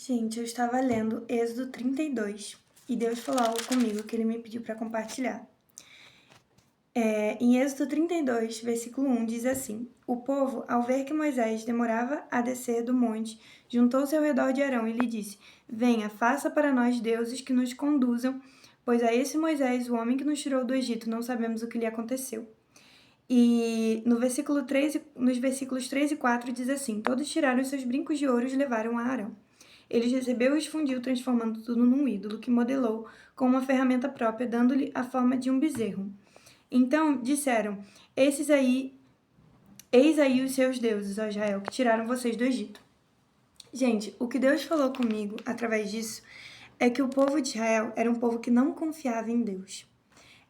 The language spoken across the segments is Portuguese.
Gente, eu estava lendo Êxodo 32 e Deus falou algo comigo que ele me pediu para compartilhar. Em Êxodo 32, versículo 1, diz assim: O povo, ao ver que Moisés demorava a descer do monte, juntou-se ao redor de Arão e lhe disse: Venha, faça para nós deuses que nos conduzam, pois a esse Moisés, o homem que nos tirou do Egito, não sabemos o que lhe aconteceu. E no versículo 3, nos versículos 3 e 4 diz assim: Todos tiraram seus brincos de ouro e os levaram a Arão. Ele recebeu e os fundiu, transformando tudo num ídolo, que modelou com uma ferramenta própria, dando-lhe a forma de um bezerro. Então disseram: Eis aí os seus deuses, ó Israel, que tiraram vocês do Egito. Gente, o que Deus falou comigo através disso é que o povo de Israel era um povo que não confiava em Deus.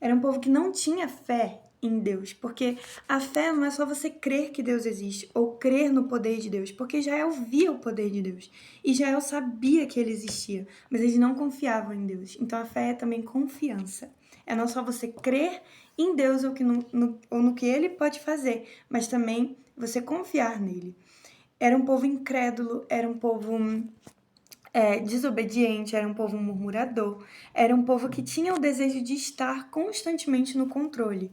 Era um povo que não tinha fé em Deus, porque a fé não é só você crer que Deus existe ou crer no poder de Deus, porque Israel via o poder de Deus. Israel sabia que ele existia, mas eles não confiavam em Deus. Então a fé é também confiança. É não só você crer em Deus ou no que ele pode fazer, mas também você confiar nele. Era um povo incrédulo, era um povo desobediente, era um povo murmurador, era um povo que tinha o desejo de estar constantemente no controle.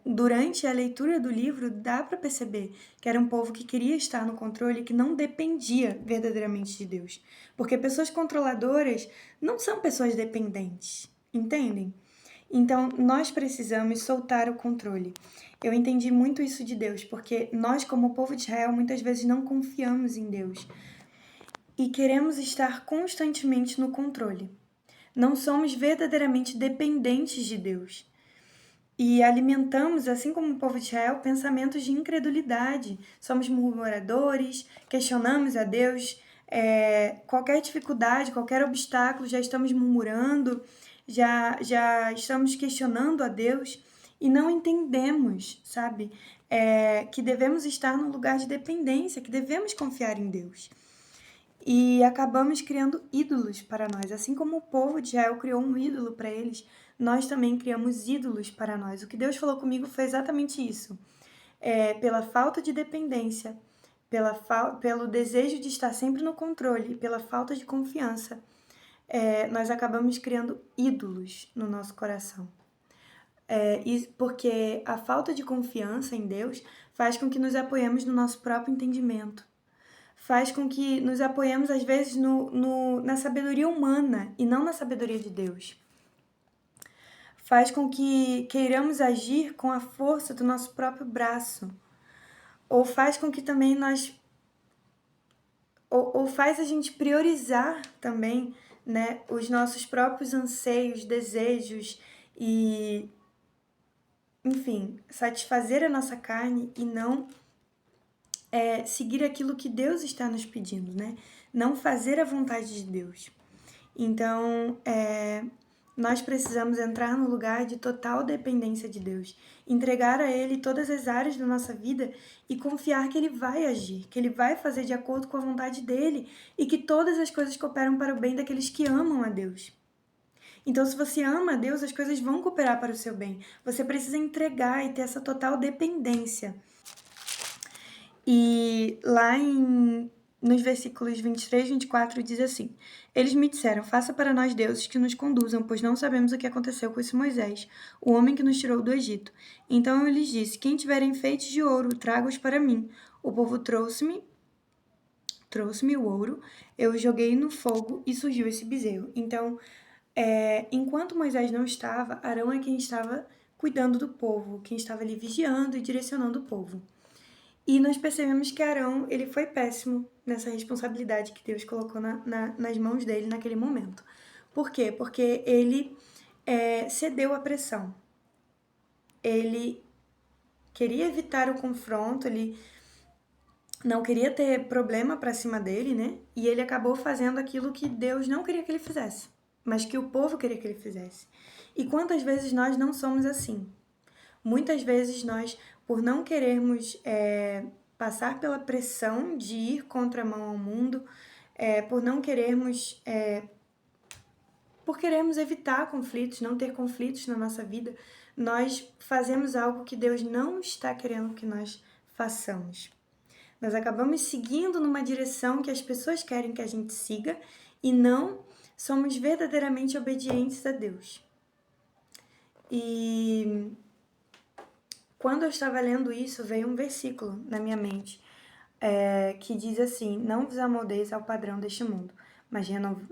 Durante a leitura do livro, dá para perceber que era um povo que queria estar no controle e que não dependia verdadeiramente de Deus. Porque pessoas controladoras não são pessoas dependentes, entendem? Então, nós precisamos soltar o controle. Eu entendi muito isso de Deus, porque nós, como povo de Israel, muitas vezes não confiamos em Deus e queremos estar constantemente no controle. Não somos verdadeiramente dependentes de Deus. E alimentamos, assim como o povo de Israel, pensamentos de incredulidade. Somos murmuradores, questionamos a Deus, qualquer dificuldade, qualquer obstáculo, já estamos murmurando, já estamos questionando a Deus e não entendemos, sabe? Que devemos estar no lugar de dependência, que devemos confiar em Deus. E acabamos criando ídolos para nós. Assim como o povo de Israel criou um ídolo para eles, nós também criamos ídolos para nós. O que Deus falou comigo foi exatamente isso. Pela falta de dependência, pelo desejo de estar sempre no controle, pela falta de confiança, nós acabamos criando ídolos no nosso coração. Porque a falta de confiança em Deus faz com que nos apoiemos no nosso próprio entendimento. Faz com que nos apoiemos, às vezes, na sabedoria humana e não na sabedoria de Deus. Faz com que queiramos agir com a força do nosso próprio braço. Ou faz com que também ou faz a gente priorizar também, né, os nossos próprios anseios, desejos e, enfim, satisfazer a nossa carne e não seguir aquilo que Deus está nos pedindo, né? Não fazer a vontade de Deus. Então, nós precisamos entrar no lugar de total dependência de Deus, entregar a Ele todas as áreas da nossa vida e confiar que Ele vai agir, que Ele vai fazer de acordo com a vontade dEle e que todas as coisas cooperam para o bem daqueles que amam a Deus. Então, se você ama a Deus, as coisas vão cooperar para o seu bem. Você precisa entregar e ter essa total dependência. E lá nos versículos 23 e 24 diz assim: Eles me disseram, faça para nós deuses que nos conduzam, pois não sabemos o que aconteceu com esse Moisés, o homem que nos tirou do Egito. Então eu lhes disse, quem tiver enfeites de ouro, traga-os para mim. O povo trouxe-me o ouro, eu joguei no fogo e surgiu esse bezerro. Então, enquanto Moisés não estava, Arão é quem estava cuidando do povo, quem estava ali vigiando e direcionando o povo. E nós percebemos que Arão, ele foi péssimo nessa responsabilidade que Deus colocou nas mãos dele naquele momento. Por quê? Porque ele cedeu à pressão. Ele queria evitar o confronto, ele não queria ter problema para cima dele, né? E ele acabou fazendo aquilo que Deus não queria que ele fizesse, mas que o povo queria que ele fizesse. E quantas vezes nós não somos assim? Muitas vezes nós, por não querermos passar pela pressão de ir contra a mão ao mundo, por não querermos, por querermos evitar conflitos, não ter conflitos na nossa vida, nós fazemos algo que Deus não está querendo que nós façamos. Nós acabamos seguindo numa direção que as pessoas querem que a gente siga e não somos verdadeiramente obedientes a Deus. E quando eu estava lendo isso, veio um versículo na minha mente, que diz assim: não vos amoldeis ao padrão deste mundo,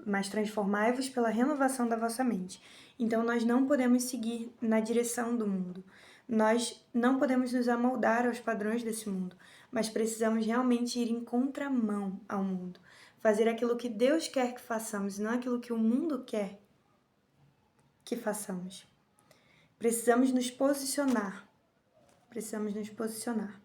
mas transformai-vos pela renovação da vossa mente. Então, nós não podemos seguir na direção do mundo. Nós não podemos nos amoldar aos padrões desse mundo, mas precisamos realmente ir em contramão ao mundo. Fazer aquilo que Deus quer que façamos, e não aquilo que o mundo quer que façamos. Precisamos nos posicionar. Precisamos nos posicionar.